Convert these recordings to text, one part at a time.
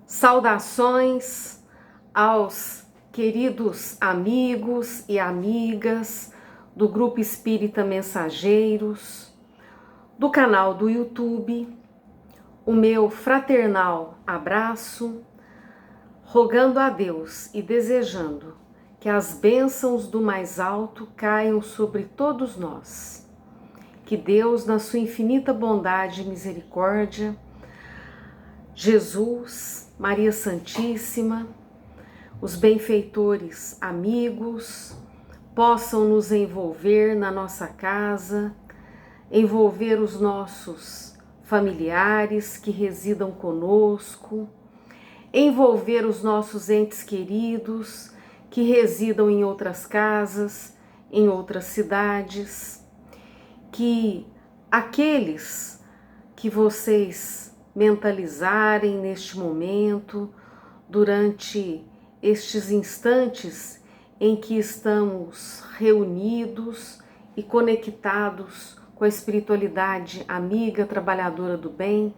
Saudações aos queridos amigos e amigas do Grupo Espírita Mensageiros, do canal do YouTube, o meu fraternal abraço, rogando a Deus e desejando que as bênçãos do mais alto caiam sobre todos nós. Que Deus, na sua infinita bondade e misericórdia, Jesus, Maria Santíssima, os benfeitores amigos, possam nos envolver na nossa casa, envolver os nossos familiares que residam conosco, envolver os nossos entes queridos que residam em outras casas, em outras cidades, que aqueles que vocês mentalizarem neste momento, durante estes instantes em que estamos reunidos e conectados com a espiritualidade amiga, trabalhadora do bem,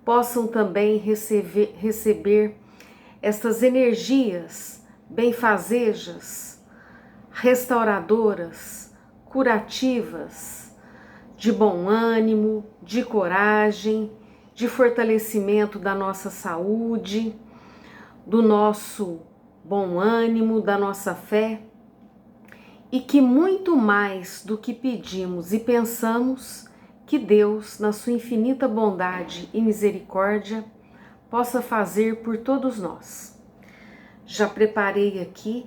possam também receber estas energias benfazejas, restauradoras, curativas, de bom ânimo, de coragem, de fortalecimento da nossa saúde, do nosso bom ânimo, da nossa fé, e que muito mais do que pedimos e pensamos, que Deus, na sua infinita bondade e misericórdia, possa fazer por todos nós. Já preparei aqui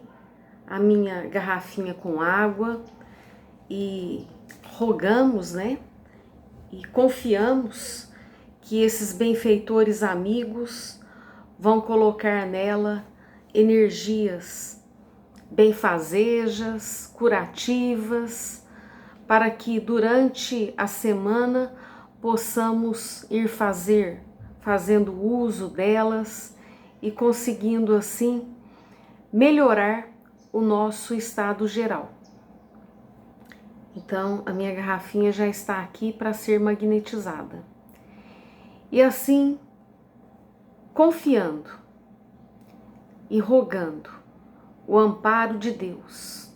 a minha garrafinha com água e rogamos, e confiamos que esses benfeitores amigos vão colocar nela energias benfazejas, curativas, para que durante a semana possamos ir fazendo uso delas e conseguindo assim melhorar o nosso estado geral. Então, a minha garrafinha já está aqui para ser magnetizada. E assim, confiando e rogando o amparo de Deus,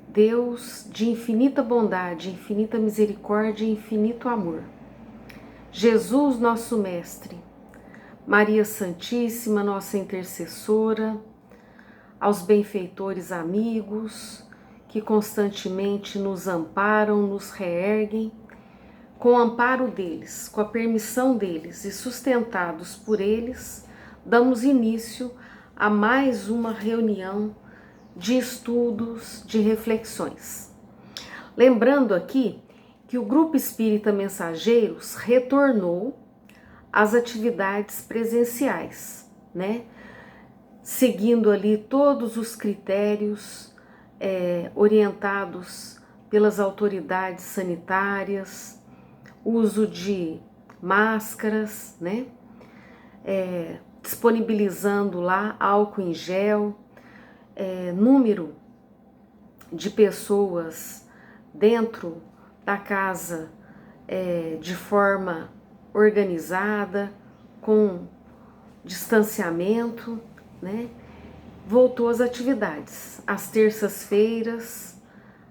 Deus de infinita bondade, infinita misericórdia e infinito amor, Jesus, nosso Mestre, Maria Santíssima, nossa intercessora, aos benfeitores amigos que constantemente nos amparam, nos reerguem, com o amparo deles, com a permissão deles e sustentados por eles, damos início a mais uma reunião de estudos, de reflexões. Lembrando aqui que o Grupo Espírita Mensageiros retornou às atividades presenciais, seguindo ali todos os critérios orientados pelas autoridades sanitárias, uso de máscaras, disponibilizando lá álcool em gel, número de pessoas dentro da casa de forma organizada, com distanciamento, Voltou às atividades. Às terças-feiras,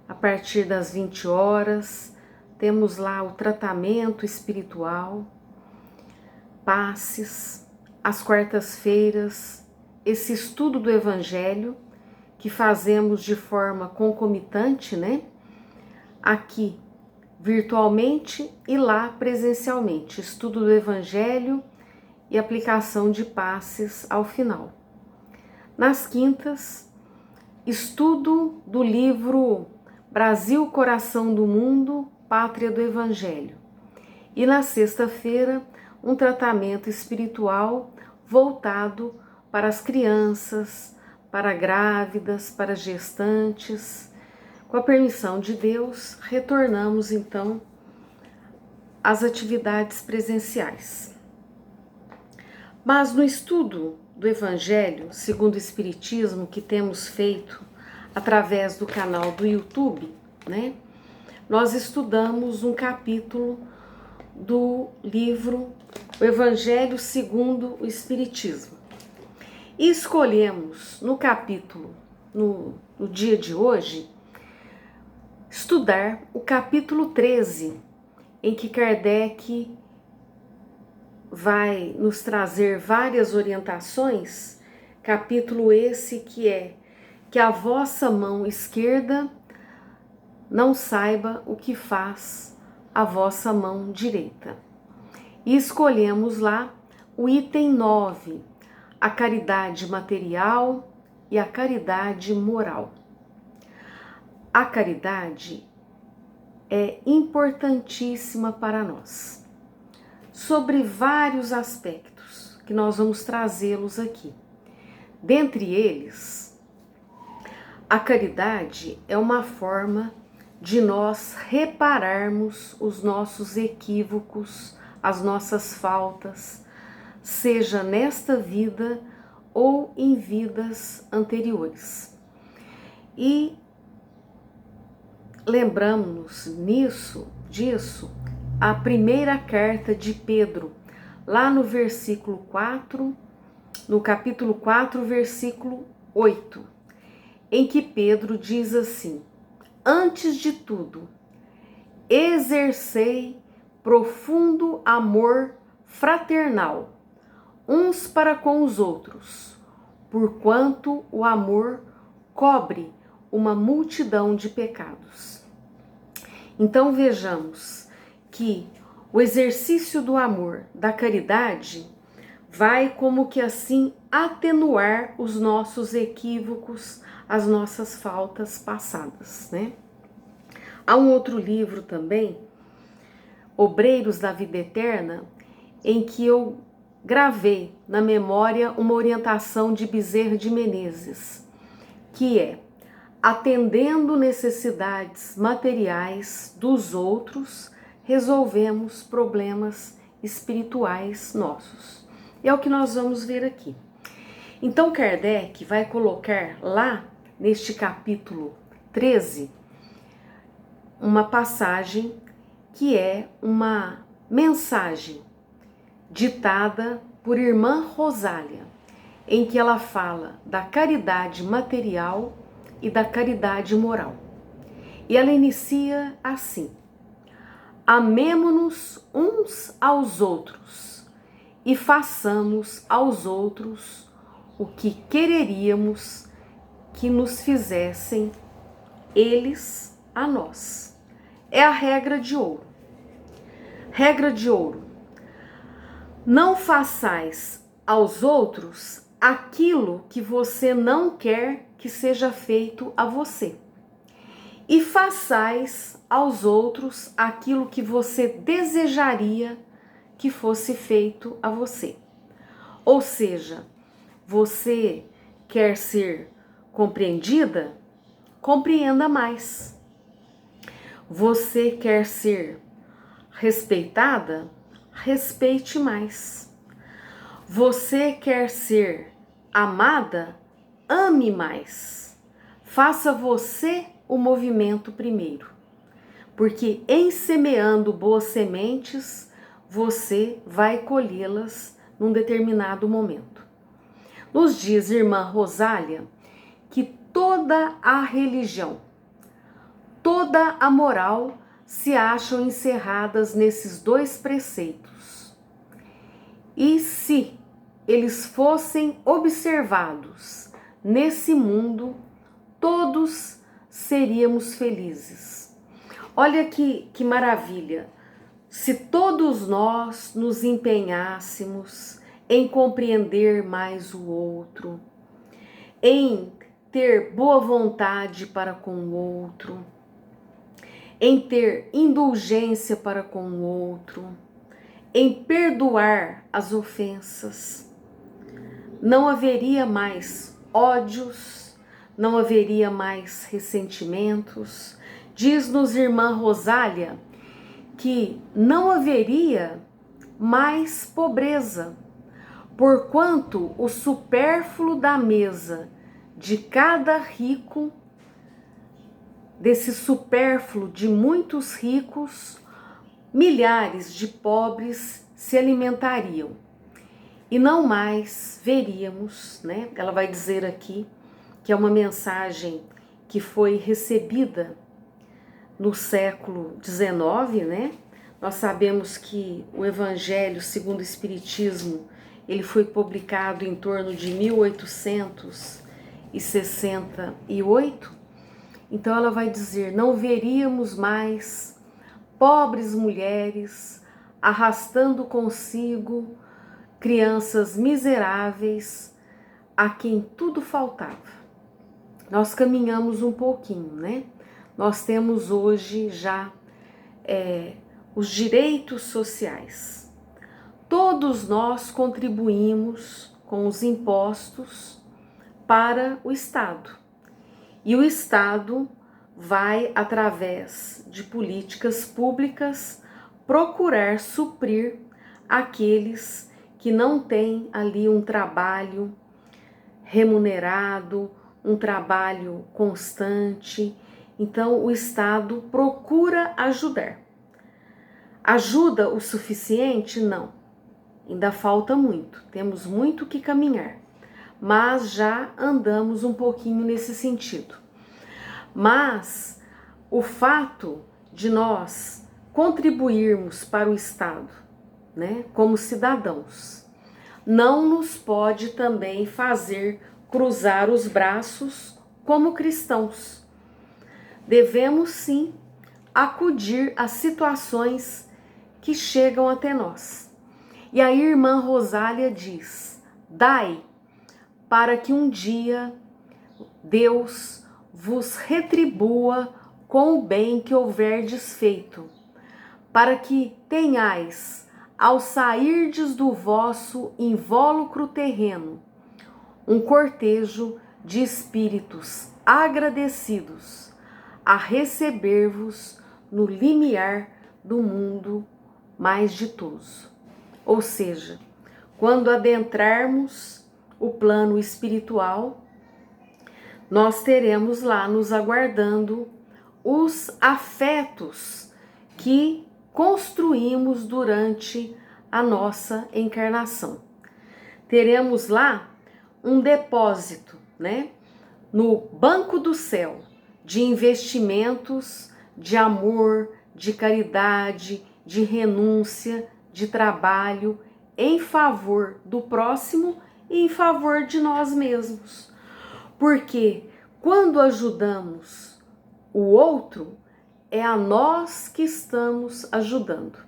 a partir das 20 horas, temos lá o tratamento espiritual, passes. Às quartas-feiras, esse estudo do Evangelho, que fazemos de forma concomitante, aqui virtualmente e lá presencialmente. Estudo do Evangelho e aplicação de passes ao final. Nas quintas, estudo do livro Brasil, Coração do Mundo, Pátria do Evangelho. E na sexta-feira, um tratamento espiritual voltado para as crianças, para grávidas, para gestantes. Com a permissão de Deus, retornamos então às atividades presenciais. Mas no estudo do Evangelho segundo o Espiritismo que temos feito através do canal do YouTube, nós estudamos um capítulo do livro o Evangelho segundo o Espiritismo. E escolhemos no capítulo, no dia de hoje, estudar o capítulo 13, em que Kardec vai nos trazer várias orientações, capítulo esse que é que a vossa mão esquerda não saiba o que faz a vossa mão direita. E escolhemos lá o item 9, a caridade material e a caridade moral. A caridade é importantíssima para nós, sobre vários aspectos que nós vamos trazê-los aqui. Dentre eles, a caridade é uma forma de nós repararmos os nossos equívocos, as nossas faltas, seja nesta vida ou em vidas anteriores. E lembramos-nos disso, a primeira carta de Pedro, lá no versículo 4, no capítulo 4, versículo 8, em que Pedro diz assim: antes de tudo, exercei profundo amor fraternal, uns para com os outros, porquanto o amor cobre uma multidão de pecados. Então vejamos que o exercício do amor, da caridade, vai como que assim atenuar os nossos equívocos, as nossas faltas passadas, né? Há um outro livro também, Obreiros da Vida Eterna, em que eu gravei na memória uma orientação de Bezerra de Menezes, que é: atendendo necessidades materiais dos outros, resolvemos problemas espirituais nossos. E é o que nós vamos ver aqui. Então Kardec vai colocar lá neste capítulo 13 uma passagem que é uma mensagem ditada por Irmã Rosália, em que ela fala da caridade material e da caridade moral. E ela inicia assim: amemo-nos uns aos outros e façamos aos outros o que quereríamos que nos fizessem eles a nós. É a regra de ouro. Regra de ouro: não façais aos outros aquilo que você não quer que seja feito a você, e façais aos outros aquilo que você desejaria que fosse feito a você. Ou seja, você quer ser compreendida? Compreenda mais. Você quer ser respeitada? Respeite mais. Você quer ser amada? Ame mais. Faça você o movimento primeiro, porque em semeando boas sementes, você vai colhê-las num determinado momento. Nos diz Irmã Rosália que toda a religião, toda a moral se acham encerradas nesses dois preceitos. E se eles fossem observados nesse mundo, todos seríamos felizes. Olha que maravilha! Se todos nós nos empenhássemos em compreender mais o outro, em ter boa vontade para com o outro, em ter indulgência para com o outro, em perdoar as ofensas, não haveria mais ódios, não haveria mais ressentimentos. Diz-nos Irmã Rosália que não haveria mais pobreza, porquanto o supérfluo da mesa de cada rico, desse supérfluo de muitos ricos, milhares de pobres se alimentariam e não mais veríamos, né? Ela vai dizer aqui que é uma mensagem que foi recebida no século XIX, né? Nós sabemos que o Evangelho segundo o Espiritismo, ele foi publicado em torno de 1868. Então ela vai dizer: não veríamos mais pobres mulheres arrastando consigo crianças miseráveis a quem tudo faltava. Nós caminhamos um pouquinho, né? Nós temos hoje já os direitos sociais. Todos nós contribuímos com os impostos para o Estado. E o Estado vai, através de políticas públicas, procurar suprir aqueles que não têm ali um trabalho remunerado, um trabalho constante. Então, o Estado procura ajudar. Ajuda o suficiente? Não. Ainda falta muito. Temos muito que caminhar. Mas já andamos um pouquinho nesse sentido. Mas o fato de nós contribuirmos para o Estado, né, como cidadãos, não nos pode também fazer cruzar os braços como cristãos. Devemos sim acudir às situações que chegam até nós. E a irmã Rosália diz: dai, para que um dia Deus vos retribua com o bem que houverdes feito, para que tenhais, ao sairdes do vosso invólucro terreno, um cortejo de espíritos agradecidos a receber-vos no limiar do mundo mais ditoso. Ou seja, quando adentrarmos o plano espiritual, nós teremos lá nos aguardando os afetos que construímos durante a nossa encarnação. Teremos lá um depósito, né, no banco do céu, de investimentos, de amor, de caridade, de renúncia, de trabalho em favor do próximo e em favor de nós mesmos. Porque quando ajudamos o outro, é a nós que estamos ajudando.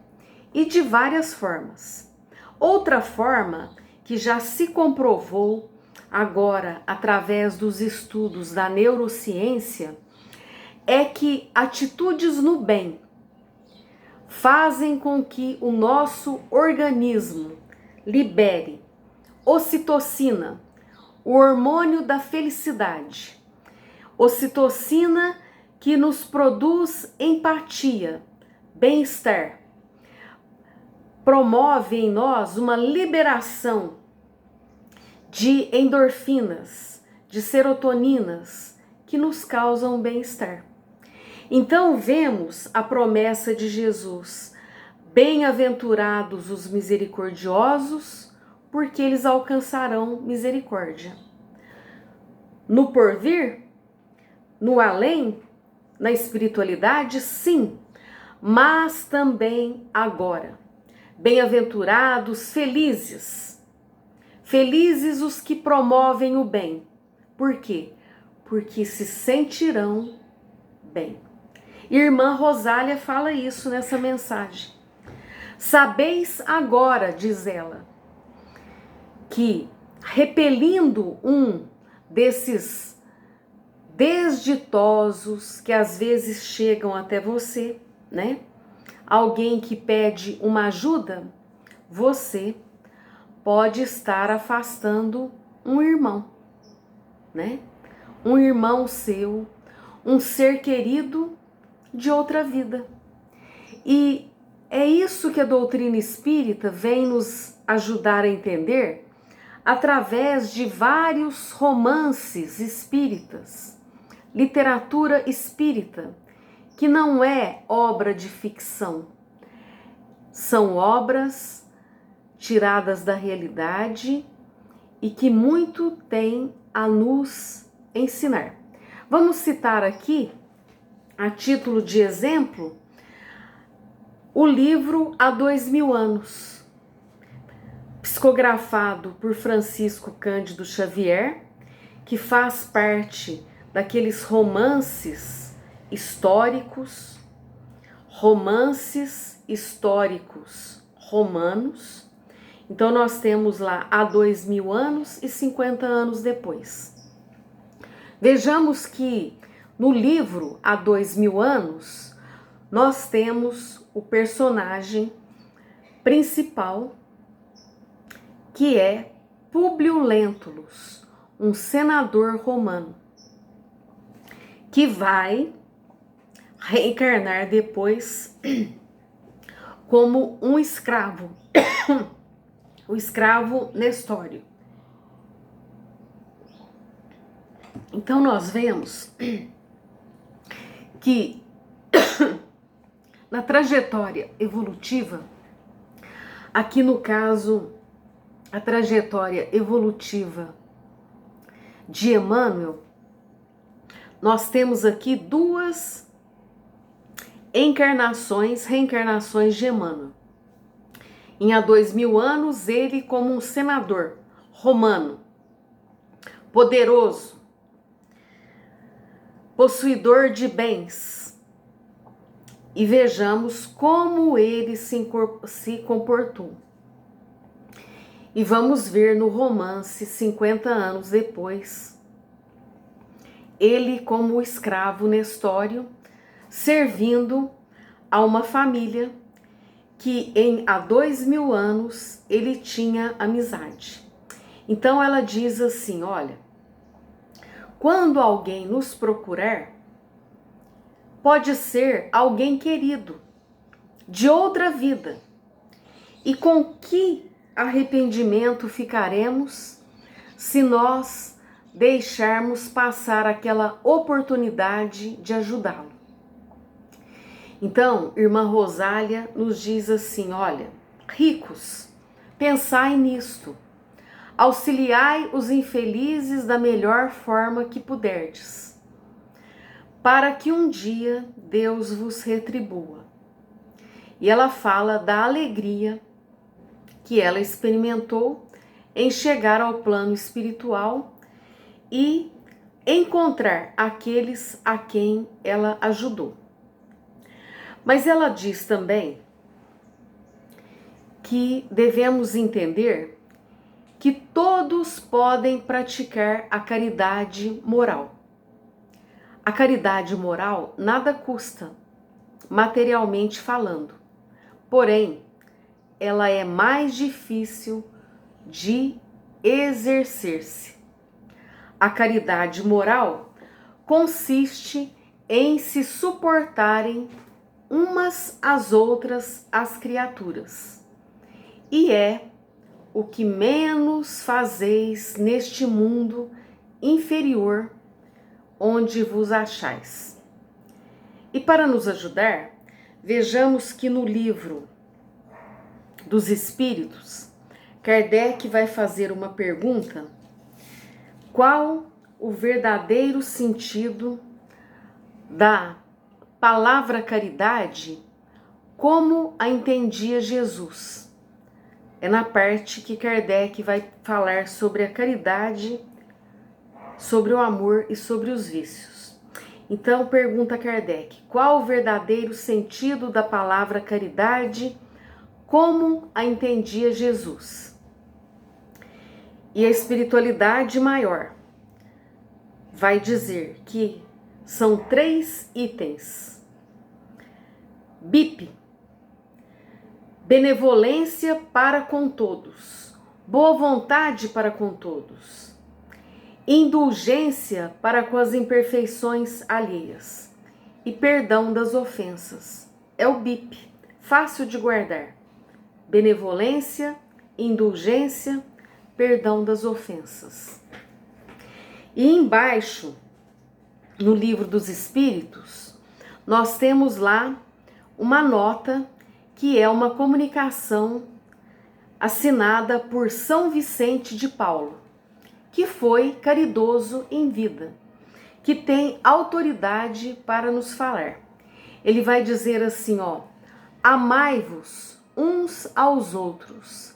E de várias formas. Outra forma que já se comprovou agora através dos estudos da neurociência é que atitudes no bem fazem com que o nosso organismo libere ocitocina, o hormônio da felicidade. Ocitocina que nos produz empatia, bem-estar. Promove em nós uma liberação de endorfinas, de serotoninas, que nos causam bem-estar. Então vemos a promessa de Jesus: bem-aventurados os misericordiosos, porque eles alcançarão misericórdia. No porvir, no além, na espiritualidade, sim, mas também agora. Bem-aventurados, felizes. Felizes os que promovem o bem. Por quê? Porque se sentirão bem. Irmã Rosália fala isso nessa mensagem. Sabeis agora, diz ela, que repelindo um desses desditosos que às vezes chegam até você, né? Alguém que pede uma ajuda, você pode estar afastando um irmão, né? Um irmão seu, um ser querido de outra vida. E é isso que a doutrina espírita vem nos ajudar a entender através de vários romances espíritas, literatura espírita, que não é obra de ficção, são obras tiradas da realidade e que muito tem a nos ensinar. Vamos citar aqui, a título de exemplo, o livro Há 2000 anos, psicografado por Francisco Cândido Xavier, que faz parte daqueles romances históricos romanos. Então nós temos lá há 2000 anos e 50 anos depois. Vejamos que no livro Há 2000 anos, nós temos o personagem principal, que é Públio Lentulus, um senador romano, que vai reencarnar depois como um escravo, o escravo Nestório. Então nós vemos que na trajetória evolutiva, aqui no caso, a trajetória evolutiva de Emmanuel, nós temos aqui duas reencarnações de Emmanuel. Em há 2000 anos, ele como um senador romano, poderoso, possuidor de bens. E vejamos como ele se comportou. E vamos ver no romance, 50 anos depois, ele como o escravo Nestório, servindo a uma família que há 2000 anos ele tinha amizade. Então ela diz assim, olha, quando alguém nos procurar, pode ser alguém querido, de outra vida, e com que arrependimento ficaremos se nós deixarmos passar aquela oportunidade de ajudá-lo? Então, irmã Rosália nos diz assim, olha, ricos, pensai nisto, auxiliai os infelizes da melhor forma que puderdes, para que um dia Deus vos retribua. E ela fala da alegria que ela experimentou em chegar ao plano espiritual e encontrar aqueles a quem ela ajudou. Mas ela diz também que devemos entender que todos podem praticar a caridade moral. A caridade moral nada custa, materialmente falando. Porém, ela é mais difícil de exercer-se. A caridade moral consiste em se suportarem umas às outras as criaturas, e é o que menos fazeis neste mundo inferior onde vos achais. E para nos ajudar, vejamos que no livro dos Espíritos, Kardec vai fazer uma pergunta: qual o verdadeiro sentido da palavra caridade, como a entendia Jesus? É na parte que Kardec vai falar sobre a caridade, sobre o amor e sobre os vícios. Então pergunta Kardec, qual o verdadeiro sentido da palavra caridade, como a entendia Jesus? E a espiritualidade maior vai dizer que são 3 itens. BIP, benevolência para com todos, boa vontade para com todos, indulgência para com as imperfeições alheias e perdão das ofensas. É o BIP, fácil de guardar. Benevolência, indulgência, perdão das ofensas. E embaixo, no Livro dos Espíritos, nós temos lá uma nota que é uma comunicação assinada por São Vicente de Paulo, que foi caridoso em vida, que tem autoridade para nos falar. Ele vai dizer assim, ó: amai-vos uns aos outros,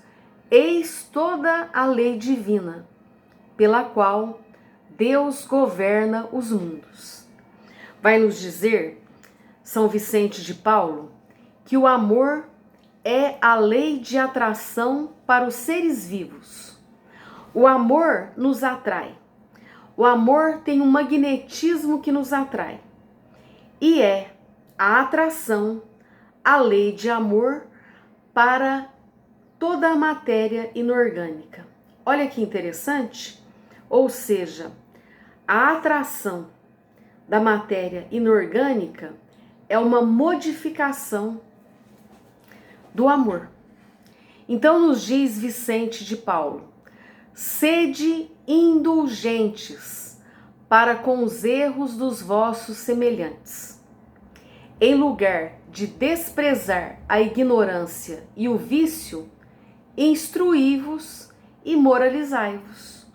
eis toda a lei divina, pela qual Deus governa os mundos. Vai nos dizer, São Vicente de Paulo, que o amor é a lei de atração para os seres vivos. O amor nos atrai. O amor tem um magnetismo que nos atrai. E é a atração, a lei de amor para toda a matéria inorgânica. Olha que interessante. Ou seja, a atração da matéria inorgânica é uma modificação do amor. Então nos diz Vicente de Paulo: sede indulgentes para com os erros dos vossos semelhantes. Em lugar de desprezar a ignorância e o vício, instruí-vos e moralizai-vos.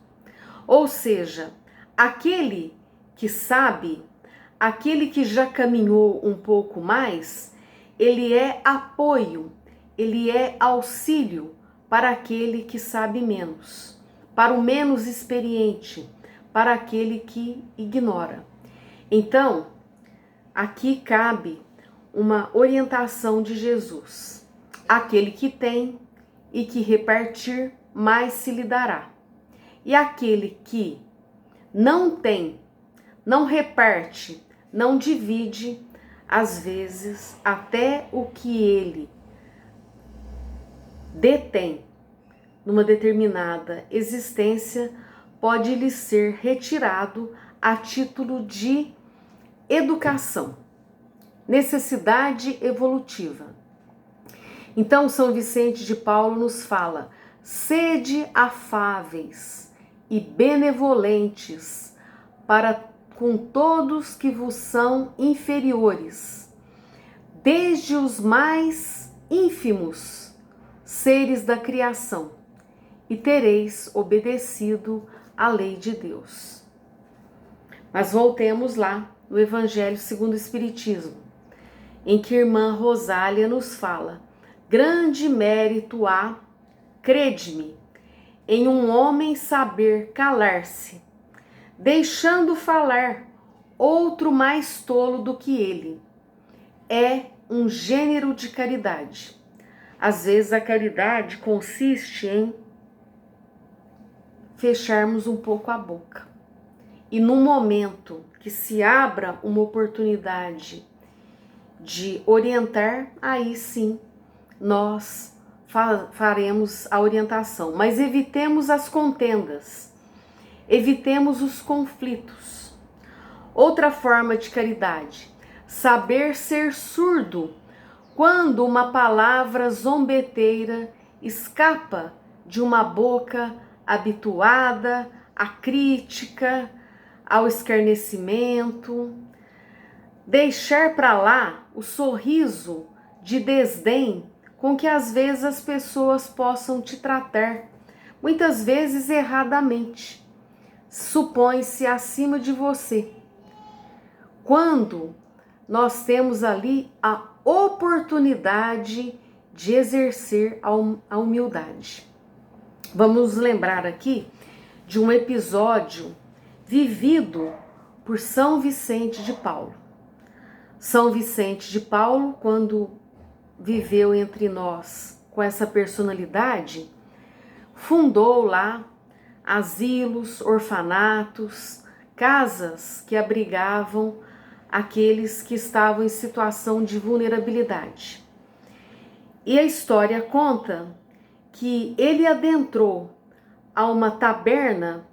Ou seja, aquele que sabe, aquele que já caminhou um pouco mais, ele é apoio, ele é auxílio para aquele que sabe menos, para o menos experiente, para aquele que ignora. Então, aqui cabe uma orientação de Jesus: aquele que tem e que repartir, mais se lhe dará. E aquele que não tem, não reparte, não divide, às vezes até o que ele detém numa determinada existência pode lhe ser retirado a título de educação, necessidade evolutiva. Então São Vicente de Paulo nos fala: sede afáveis e benevolentes para com todos que vos são inferiores, desde os mais ínfimos seres da criação, e tereis obedecido à lei de Deus. Mas voltemos lá no Evangelho segundo o Espiritismo, em que a irmã Rosália nos fala: grande mérito há, crede-me, em um homem saber calar-se, deixando falar outro mais tolo do que ele. É um gênero de caridade. Às vezes a caridade consiste em fecharmos um pouco a boca. E no momento que se abra uma oportunidade de orientar, aí sim nós faremos a orientação. Mas evitemos as contendas, evitemos os conflitos. Outra forma de caridade: saber ser surdo quando uma palavra zombeteira escapa de uma boca habituada à crítica, ao escarnecimento. Deixar para lá o sorriso de desdém com que às vezes as pessoas possam te tratar, muitas vezes erradamente. Supõe-se acima de você, quando nós temos ali a oportunidade de exercer a humildade. Vamos lembrar aqui de um episódio vivido por São Vicente de Paulo. São Vicente de Paulo, quando viveu entre nós com essa personalidade, fundou lá asilos, orfanatos, casas que abrigavam aqueles que estavam em situação de vulnerabilidade. E a história conta que ele adentrou a uma taberna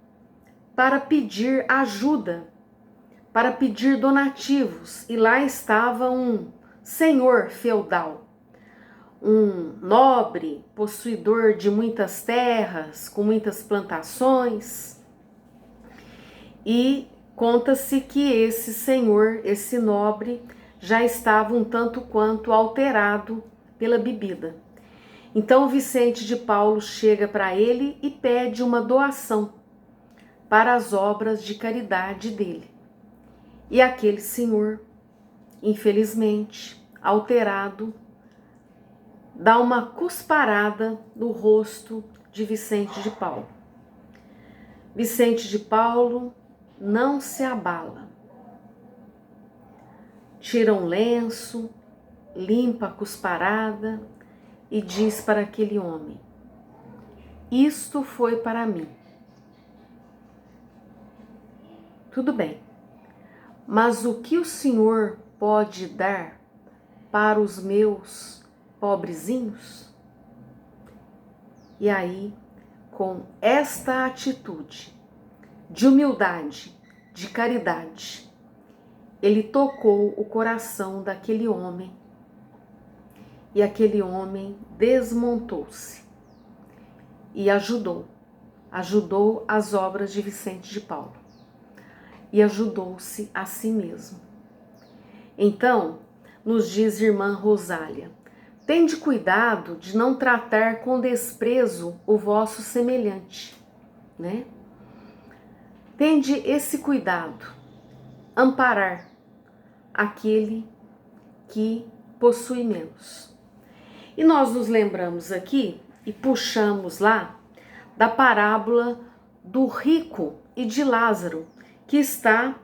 para pedir ajuda, para pedir donativos, e lá estava um senhor feudal, um nobre, possuidor de muitas terras, com muitas plantações, e conta-se que esse senhor, esse nobre, já estava um tanto quanto alterado pela bebida. Então Vicente de Paulo chega para ele e pede uma doação para as obras de caridade dele. E aquele senhor, infelizmente, alterado, dá uma cusparada no rosto de Vicente de Paulo. Vicente de Paulo não se abala. Tira um lenço, limpa a cusparada e diz para aquele homem: isto foi para mim. Tudo bem, mas o que o senhor pode dar para os meus pobrezinhos? E aí, com esta atitude de humildade, de caridade, ele tocou o coração daquele homem e aquele homem desmontou-se e ajudou as obras de Vicente de Paulo e ajudou-se a si mesmo. Então, nos diz irmã Rosália: tende cuidado de não tratar com desprezo o vosso semelhante, né? Tende esse cuidado, amparar aquele que possui menos. E nós nos lembramos aqui e puxamos lá da parábola do rico e de Lázaro, que está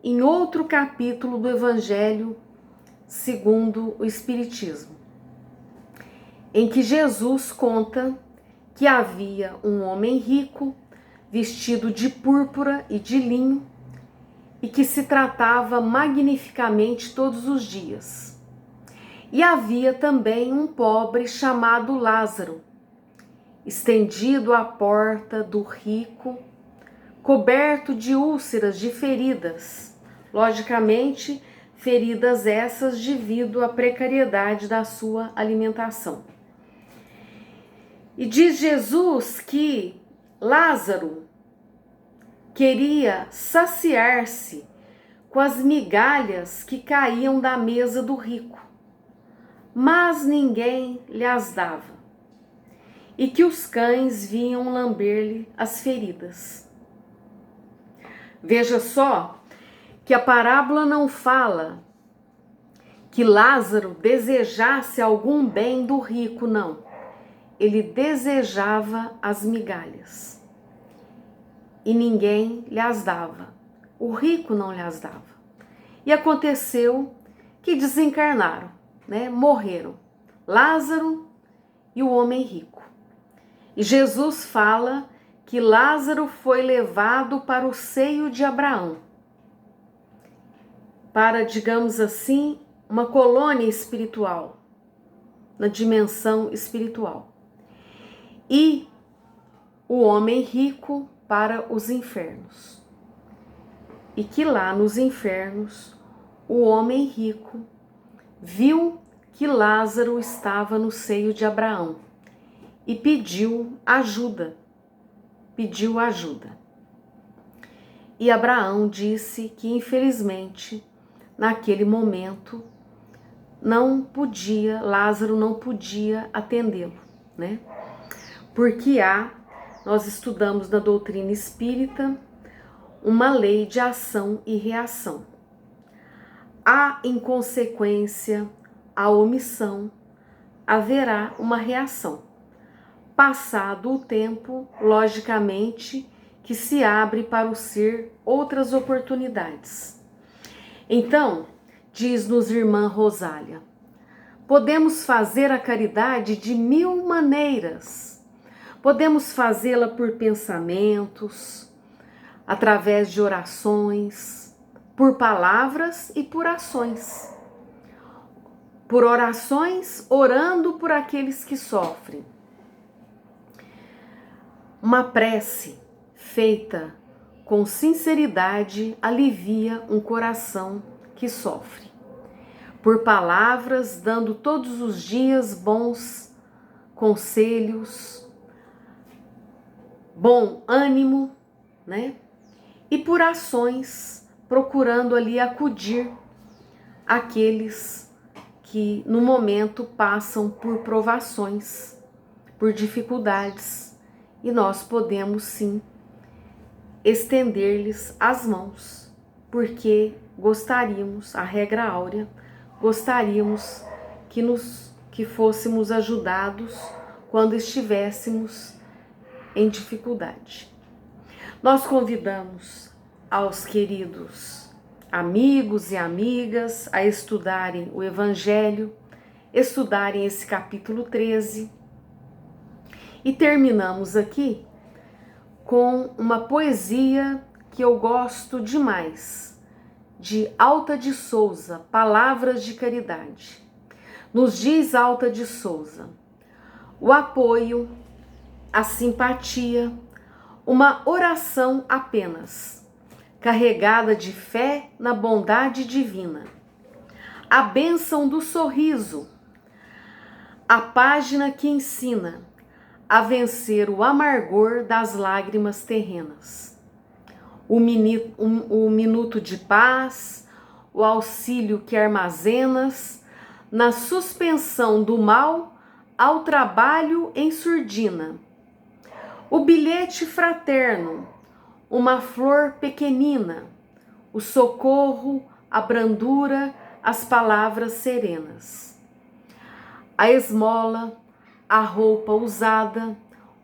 em outro capítulo do Evangelho segundo o Espiritismo, em que Jesus conta que havia um homem rico, vestido de púrpura e de linho, e que se tratava magnificamente todos os dias. E havia também um pobre chamado Lázaro, estendido à porta do rico, coberto de úlceras, de feridas, logicamente feridas essas devido à precariedade da sua alimentação. E diz Jesus que Lázaro queria saciar-se com as migalhas que caíam da mesa do rico, mas ninguém lhe as dava, e que os cães vinham lamber-lhe as feridas. Veja só que a parábola não fala que Lázaro desejasse algum bem do rico, não. Ele desejava as migalhas e ninguém lhe as dava. O rico não lhe as dava. E aconteceu que desencarnaram, né? Morreram Lázaro e o homem rico. E Jesus fala que Lázaro foi levado para o seio de Abraão, para, digamos assim, uma colônia espiritual, na dimensão espiritual. E o homem rico para os infernos. E que lá nos infernos, o homem rico viu que Lázaro estava no seio de Abraão e pediu ajuda. E Abraão disse que, infelizmente, naquele momento, Lázaro não podia atendê-lo, né? Porque nós estudamos na doutrina espírita uma lei de ação e reação. Há inconsequência, a omissão, haverá uma reação. Passado o tempo, logicamente, que se abre para o ser outras oportunidades. Então, diz-nos irmã Rosália, podemos fazer a caridade de 1000 maneiras. Podemos fazê-la por pensamentos, através de orações, por palavras e por ações. Por orações, orando por aqueles que sofrem. Uma prece feita com sinceridade alivia um coração que sofre. Por palavras, dando todos os dias bons conselhos, bom ânimo, né? E por ações, procurando ali acudir aqueles que no momento passam por provações, por dificuldades, e nós podemos sim estender-lhes as mãos, porque gostaríamos, a regra áurea, gostaríamos que fôssemos ajudados quando estivéssemos em dificuldade. Nós convidamos aos queridos amigos e amigas a estudarem o Evangelho, estudarem esse capítulo 13, e terminamos aqui com uma poesia que eu gosto demais, de Alta de Souza, Palavras de Caridade. Nos diz Alta de Souza: o apoio, a simpatia, uma oração apenas, carregada de fé na bondade divina, a bênção do sorriso, a página que ensina a vencer o amargor das lágrimas terrenas, o minuto de paz, o auxílio que armazenas na suspensão do mal ao trabalho em surdina, o bilhete fraterno, uma flor pequenina, o socorro, a brandura, as palavras serenas, a esmola, a roupa usada,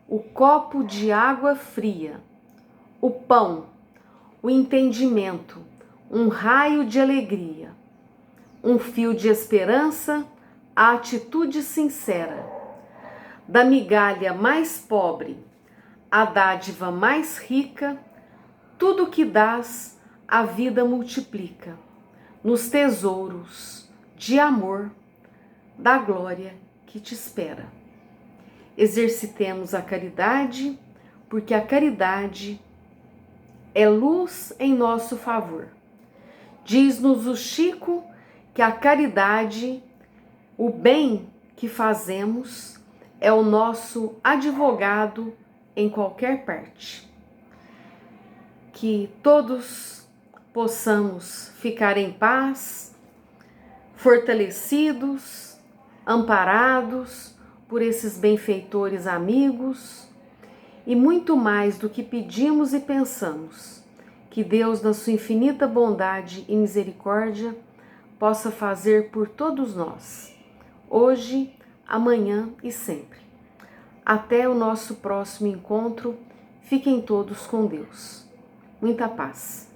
o copo de água fria, o pão, o entendimento, um raio de alegria, um fio de esperança, a atitude sincera, da migalha mais pobre, a dádiva mais rica, tudo que dás, a vida multiplica, nos tesouros de amor da glória que te espera. Exercitemos a caridade, porque a caridade é luz em nosso favor. Diz-nos o Chico que a caridade, o bem que fazemos, é o nosso advogado em qualquer parte. Que todos possamos ficar em paz, fortalecidos, amparados por esses benfeitores amigos, e muito mais do que pedimos e pensamos, que Deus, na sua infinita bondade e misericórdia, possa fazer por todos nós, hoje, amanhã e sempre. Até o nosso próximo encontro, fiquem todos com Deus. Muita paz.